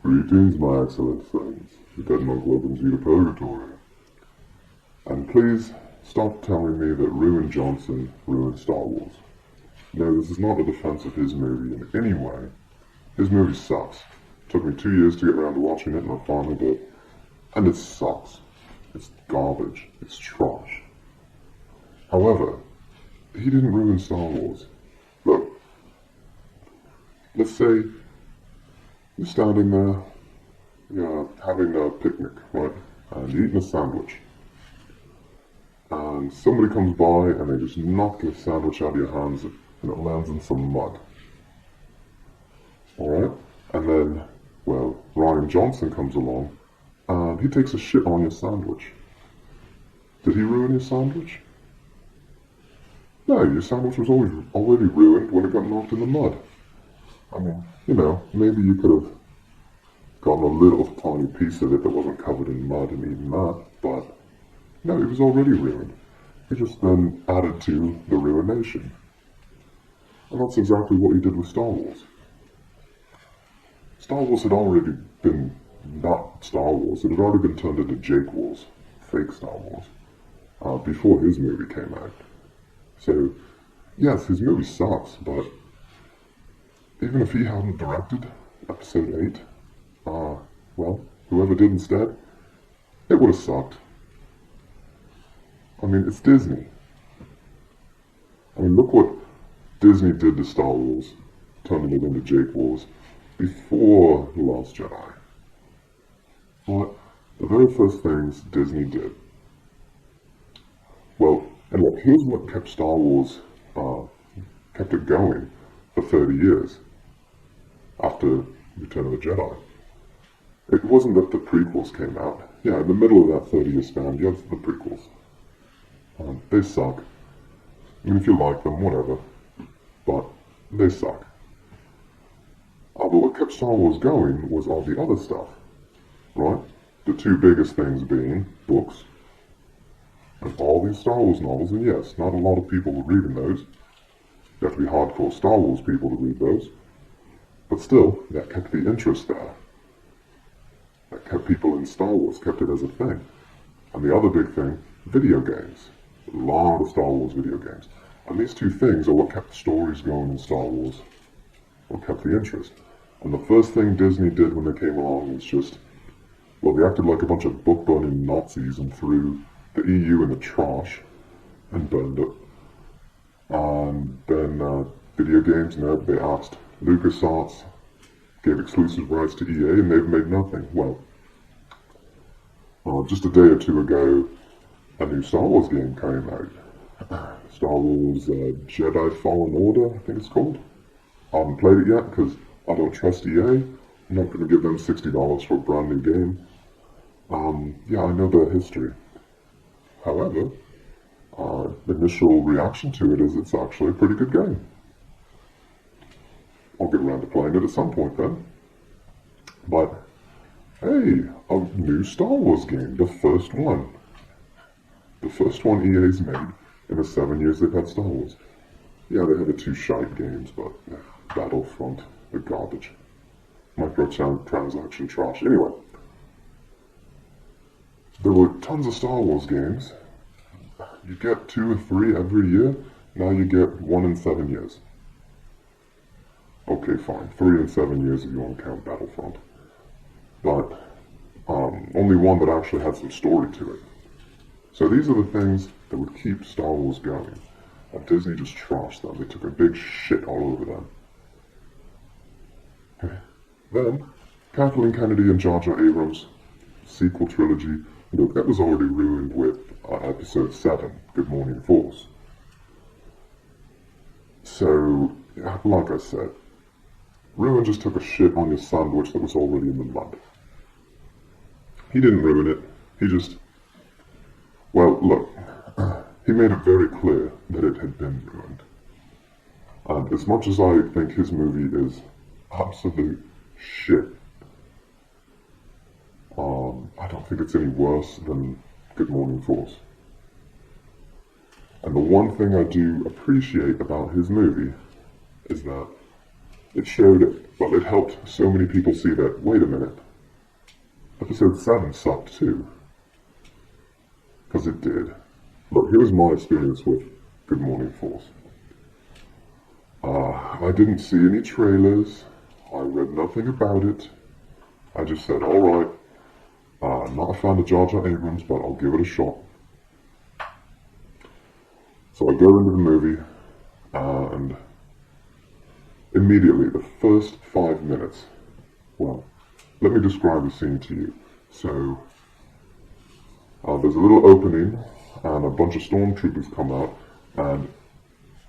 Greetings, my excellent friends. The dead monk welcomes you to Purgatory. And please stop telling me that Rian Johnson ruined Star Wars. No, this is not a defense of his movie in any way. His movie sucks. It took me 2 years to get around to watching it, and I finally did. And it sucks. It's garbage. It's trash. However, he didn't ruin Star Wars. Look, let's say you're standing there, you're having a picnic, right? And you're eating a sandwich. And somebody comes by and they just knock your sandwich out of your hands and it lands in some mud. Alright? And then, well, Rian Johnson comes along and he takes a shit on your sandwich. Did he ruin your sandwich? No, your sandwich was already ruined when it got knocked in the mud. I mean, you know, maybe you could have gotten a little tiny piece of it that wasn't covered in mud and eaten that, but no, it was already ruined. He just then added to the ruination. And that's exactly what he did with Star Wars. Star Wars had already been not Star Wars, it had already been turned into Jake Wars, fake Star Wars, before his movie came out. So, yes, his movie sucks, but even if he hadn't directed Episode 8, well, whoever did instead, it would have sucked. I mean, it's Disney. I mean, look what Disney did to Star Wars, turning it into Jake Wars, before The Last Jedi. But the very first things Disney did. Well, and look, here's what kept Star Wars, kept it going for 30 years after Return of the Jedi. It wasn't that the prequels came out. Yeah, in the middle of that 30-year span, you have the prequels. They suck. I mean, if you like them, whatever. But they suck. But what kept Star Wars going was all the other stuff, right? The two biggest things being books and all these Star Wars novels, and yes, not a lot of people were reading those. You have to be hardcore Star Wars people to read those. But still, that kept the interest there. That kept people in Star Wars, kept it as a thing. And the other big thing, video games. A lot of Star Wars video games. And these two things are what kept the stories going in Star Wars. What kept the interest. And the first thing Disney did when they came along was just, well, they acted like a bunch of book-burning Nazis and threw the EU in the trash and burned it. And then video games, no, they asked LucasArts, gave exclusive rights to EA, and they've made nothing. Well, just a day or two ago, a new Star Wars game came out. Star Wars Jedi Fallen Order, I think it's called. I haven't played it yet because I don't trust EA. I'm not going to give them $60 for a brand new game. Yeah, I know their history. However, initial reaction to it is it's actually a pretty good game. I'll get around to playing it at some point then. But, hey, a new Star Wars game, the first one. The first one EA's made in the 7 years they've had Star Wars. Yeah, they had the two shite games, but Battlefront, the garbage. Microtransaction trash. Anyway, there were tons of Star Wars games. You get 2 or 3 every year. Now you get 1 in 7 years. Okay, fine. 3 in 7 years if you want to count Battlefront. But only one that actually had some story to it. So these are the things that would keep Star Wars going. And Disney just trashed them. They took a big shit all over them. Then, Kathleen Kennedy and Jar Jar Abrams' sequel trilogy, that was already ruined with Episode 7, Good Morning Force. So, like I said, Rian just took a shit on your sandwich that was already in the mud. He didn't ruin it. He just... Well, look, he made it very clear that it had been ruined. And as much as I think his movie is absolute shit, I don't think it's any worse than Good Morning Force. And the one thing I do appreciate about his movie is that it showed But it helped so many people see that, wait a minute, episode 7 sucked too. Because it did. Look, here's my experience with Good Morning Force. I didn't see any trailers. I read nothing about it. I just said, alright, not a fan of Jar Jar Abrams, but I'll give it a shot. So I go into the movie, and immediately, the first 5 minutes, well, let me describe the scene to you. So, there's a little opening, and a bunch of stormtroopers come out, and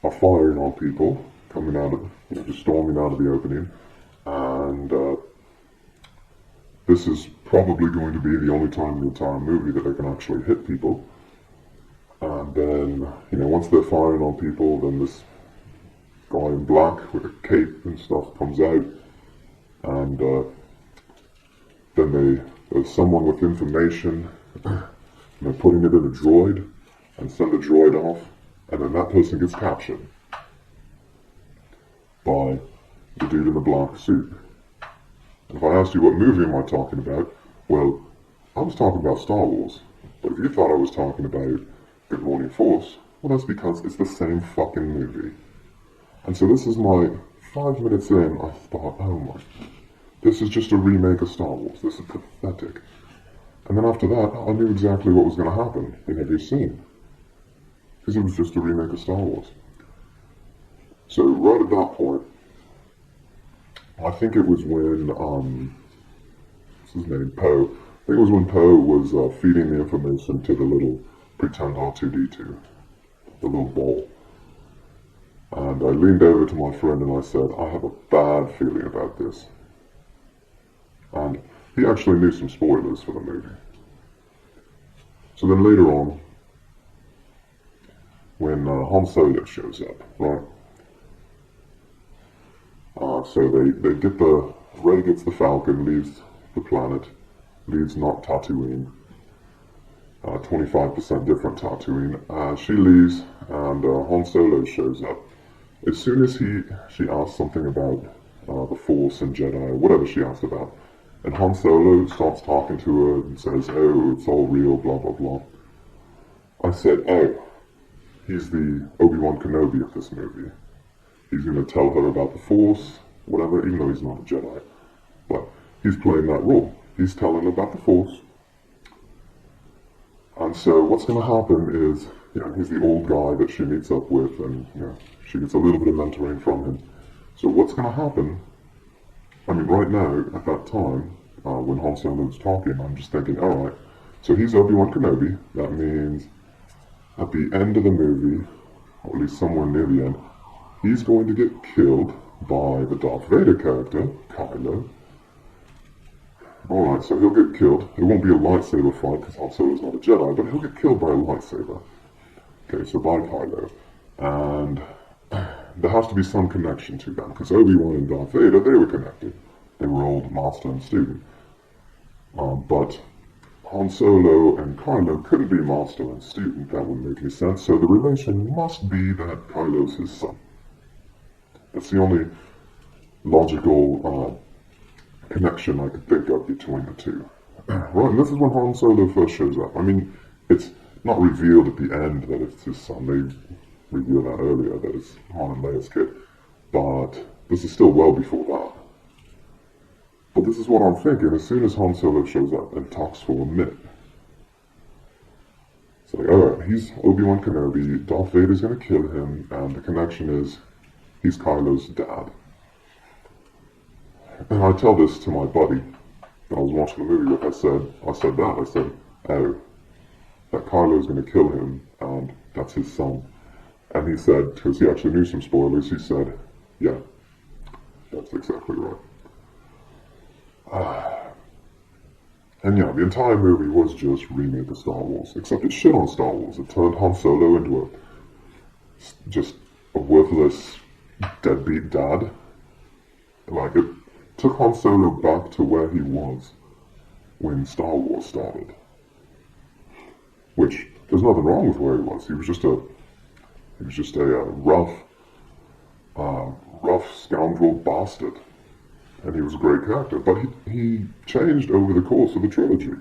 are firing on people, coming out of, just storming out of the opening, and this is probably going to be the only time in the entire movie that they can actually hit people. And then, once they're firing on people, then this guy in black with a cape and stuff comes out, and then there's someone with information, and they're putting it in a droid, and send the droid off, and then that person gets captured by the dude in the black suit. And if I asked you what movie am I talking about, well, I was talking about Star Wars. But if you thought I was talking about Good Morning Force, well, that's because it's the same fucking movie. And so this is my 5 minutes in, I thought, oh my, this is just a remake of Star Wars. This is pathetic. And then after that, I knew exactly what was going to happen in every scene. Because it was just a remake of Star Wars. So right at that point, I think it was when, what's his name, Poe. I think it was when Poe was feeding the information to the little pretend R2-D2, the little ball. And I leaned over to my friend and I said, I have a bad feeling about this. And he actually knew some spoilers for the movie. So then later on, when Han Solo shows up, right? So they get Rey gets the Falcon, leaves the planet, leaves not Tatooine, 25% different Tatooine. She leaves, and Han Solo shows up. As soon as she asks something about the Force and Jedi, or whatever she asked about, and Han Solo starts talking to her and says, oh, it's all real, blah, blah, blah. I said, oh, he's the Obi-Wan Kenobi of this movie. He's going to tell her about the Force, whatever, even though he's not a Jedi. But he's playing that role. He's telling her about the Force. And so what's going to happen is, he's the old guy that she meets up with, and, she gets a little bit of mentoring from him. So what's going to happen, right now, at that time, when Han Solo's talking, I'm just thinking, alright, so he's Obi-Wan Kenobi. That means at the end of the movie, or at least somewhere near the end, he's going to get killed by the Darth Vader character, Kylo. Alright, so he'll get killed. It won't be a lightsaber fight because Han Solo's not a Jedi, but he'll get killed by a lightsaber. Okay, so by Kylo. And there has to be some connection to them, because Obi-Wan and Darth Vader, they were connected. They were old master and student. But Han Solo and Kylo couldn't be master and student. That wouldn't make any sense. So the relation must be that Kylo's his son. That's the only logical connection I could think of between the two. Right, and this is when Han Solo first shows up. It's not revealed at the end that it's his son. They reveal that earlier, that it's Han and Leia's kid. But this is still well before that. But this is what I'm thinking. As soon as Han Solo shows up and talks for a minute, it's like, alright, he's Obi-Wan Kenobi, Darth Vader's gonna kill him, and the connection is, he's Kylo's dad. And I tell this to my buddy that I was watching the movie with. I said, oh, that Kylo's going to kill him, and that's his son. And he said, because he actually knew some spoilers, he said, yeah, that's exactly right. And yeah, the entire movie was just remake of Star Wars, except it shit on Star Wars. It turned Han Solo into just a worthless deadbeat dad. Like, it took Han Solo back to where he was when Star Wars started. Which, there's nothing wrong with where he was. He was just a rough scoundrel bastard. and he was a great character, but he changed over the course of the trilogy.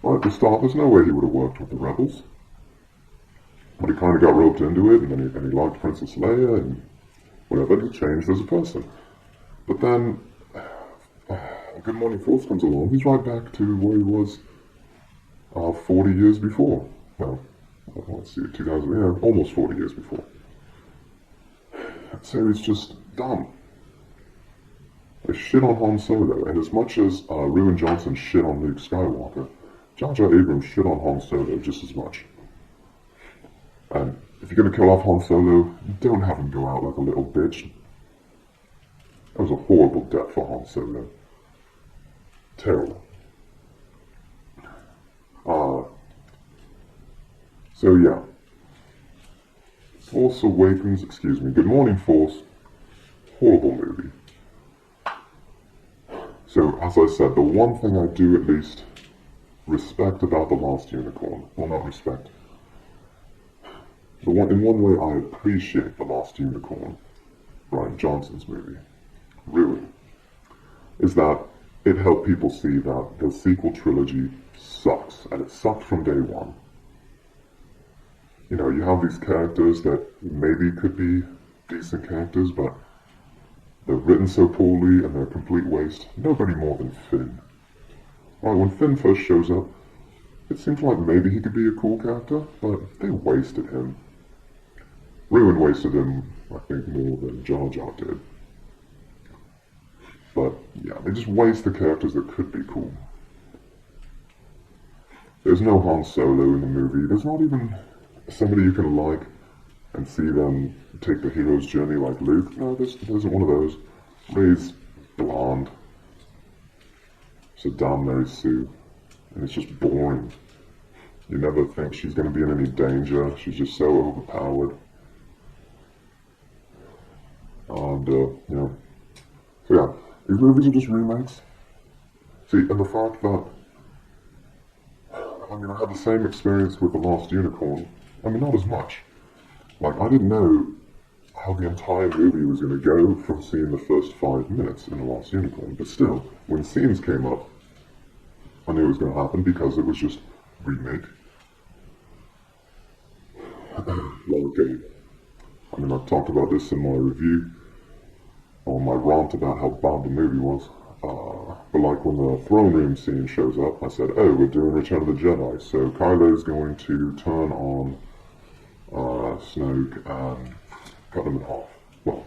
Right at the start, there's no way he would have worked with the rebels. But he kind of got roped into it, and then he liked Princess Leia, and whatever, he changed as a person. But then, Good Morning Force comes along, he's right back to where he was 40 years before. Well, let's see, 2000, yeah, almost 40 years before. So he's just dumb. They shit on Han Solo, and as much as Rian Johnson shit on Luke Skywalker, Jar Jar Abrams shit on Han Solo just as much. And if you're gonna kill off Han Solo, don't have him go out like a little bitch. That was a horrible death for Han Solo. Terrible. So yeah. Force Awakens, excuse me, Good Morning Force, horrible movie. So, as I said, the one thing I do at least respect about The Last Unicorn, well, not respect, in one way I appreciate The Last Unicorn, Rian Johnson's movie, Ruin, is that it helped people see that the sequel trilogy sucks, and it sucked from day one. You know, you have these characters that maybe could be decent characters, but they're written so poorly and they're a complete waste. Nobody more than Finn. Right, when Finn first shows up, it seems like maybe he could be a cool character, but they wasted him. Ruin wasted him, I think, more than Jar Jar did. But, yeah, they just waste the characters that could be cool. There's no Han Solo in the movie. There's not even somebody you can like and see them take the hero's journey like Luke. No, there isn't one of those. Rey's blonde. She's a damn Mary Sue. And it's just boring. You never think she's going to be in any danger. She's just so overpowered. And, you know. So yeah, these movies are just remakes. See, and the fact that, I mean, I had the same experience with The Last Unicorn. I mean, not as much. Like, I didn't know how the entire movie was going to go from seeing the first 5 minutes in The Last Unicorn. But still, when scenes came up, I knew it was going to happen because it was just remake. Okay. I mean, I've talked about this in my review, or my rant about how bad the movie was. But like when the throne room scene shows up, I said, oh, we're doing Return of the Jedi, so Kylo's going to turn on Snoke and cut him in half. Well,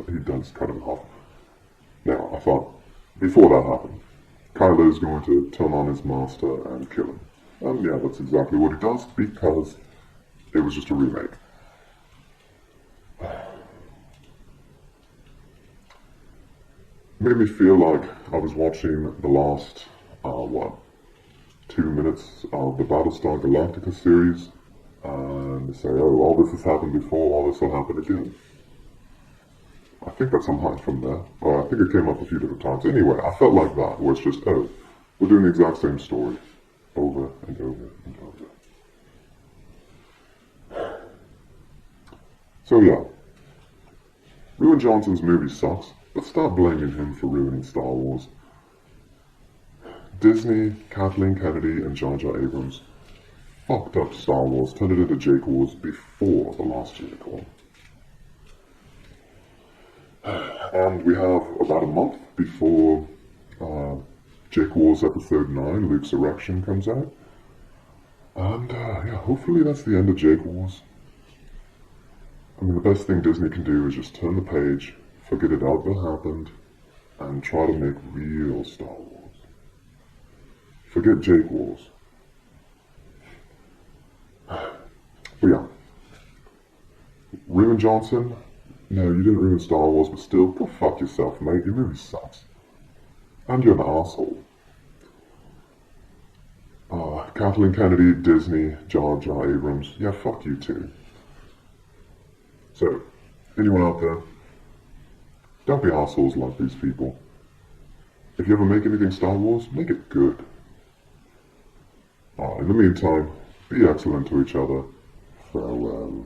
he does cut him in half. Now, I thought, before that happened, Kylo's going to turn on his master and kill him. And yeah, that's exactly what he does, because it was just a remake. Made me feel like I was watching the last, 2 minutes of the Battlestar Galactica series, and they say, oh, all this has happened before, all this will happen again. I think that's some hype from there, but I think it came up a few different times. Anyway, I felt like that, where it's just, oh, we're doing the exact same story, over and over and over. So yeah, Rian Johnson's movie sucks, but stop blaming him for ruining Star Wars. Disney, Kathleen Kennedy, and Jar Jar Abrams fucked up Star Wars, turned it into Jake Wars before The Last Unicorn. And we have about a month before Jake Wars Episode 9, Luke's Erection, comes out. And yeah, hopefully that's the end of Jake Wars. I mean, the best thing Disney can do is just turn the page, forget it ever happened, and try to make real Star Wars. Forget Jake Wars. But yeah. Rian Johnson, no, you didn't ruin Star Wars, but still, go fuck yourself, mate. Your movie sucks. And you're an asshole. Kathleen Kennedy, Disney, Jar Jar Abrams, yeah, fuck you too. So, anyone out there, don't be assholes like these people. If you ever make anything Star Wars, make it good. In the meantime, be excellent to each other. Farewell.